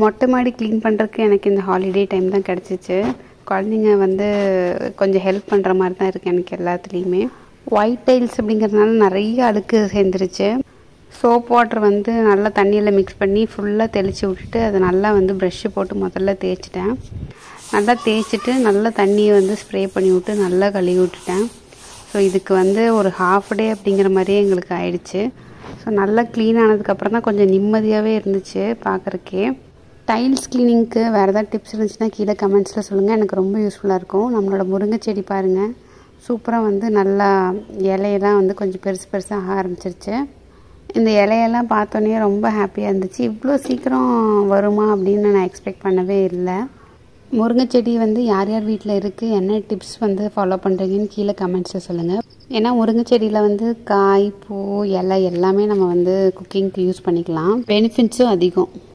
மொட்டை மாடி க்ளீன் பண்ணுறதுக்கு எனக்கு இந்த ஹாலிடே டைம் தான் கிடச்சிச்சு. குழந்தைங்க வந்து கொஞ்சம் ஹெல்ப் பண்ணுற மாதிரி தான் இருக்குது எனக்கு எல்லாத்துலேயுமே. ஒயிட் டைல்ஸ் அப்படிங்கிறதுனால நிறைய அழுக்கு சேர்ந்துருச்சு. சோப் வாட்டர் வந்து நல்லா தண்ணியில் மிக்ஸ் பண்ணி ஃபுல்லாக தெளித்து விட்டுட்டு அதை நல்லா வந்து ப்ரெஷ்ஷு போட்டு முதல்ல தேய்ச்சிட்டேன். நல்லா தேய்ச்சிட்டு நல்லா தண்ணியை வந்து ஸ்ப்ரே பண்ணி விட்டு நல்லா கழுவி விட்டுட்டேன். ஸோ இதுக்கு வந்து ஒரு ஹாஃப் டே அப்படிங்கிற மாதிரியே எங்களுக்கு ஆயிடுச்சு. ஸோ நல்லா க்ளீன் ஆனதுக்கப்புறம் தான் கொஞ்சம் நிம்மதியாகவே இருந்துச்சு பார்க்குறக்கே. டைல்ஸ் க்ளீனிங்க்கு வேறு ஏதாவது டிப்ஸ் இருந்துச்சுன்னா கீழே கமெண்ட்ஸில் சொல்லுங்கள், எனக்கு ரொம்ப யூஸ்ஃபுல்லாக இருக்கும். நம்மளோட முருங்கை செடி பாருங்கள், சூப்பராக வந்து நல்லா இலையெல்லாம் வந்து கொஞ்சம் பெருசாக ஆக ஆரம்பிச்சிருச்சு. இந்த இலையெல்லாம் பார்த்தோன்னே ரொம்ப ஹாப்பியாக இருந்துச்சு. இவ்வளோ சீக்கிரம் வருமா அப்படின்னு நான் எக்ஸ்பெக்ட் பண்ணவே இல்லை. முருங்கை செடி வந்து யார் யார் வீட்டில் இருக்குது, என்ன டிப்ஸ் வந்து ஃபாலோ பண்ணுறீங்கன்னு கீழே கமெண்ட்ஸில் சொல்லுங்கள். ஏன்னா முருங்கை செடியில் வந்து காய், பூ, இலை எல்லாமே நம்ம வந்து குக்கிங்க்கு யூஸ் பண்ணிக்கலாம். பெனிஃபிட்ஸும் அதிகம்.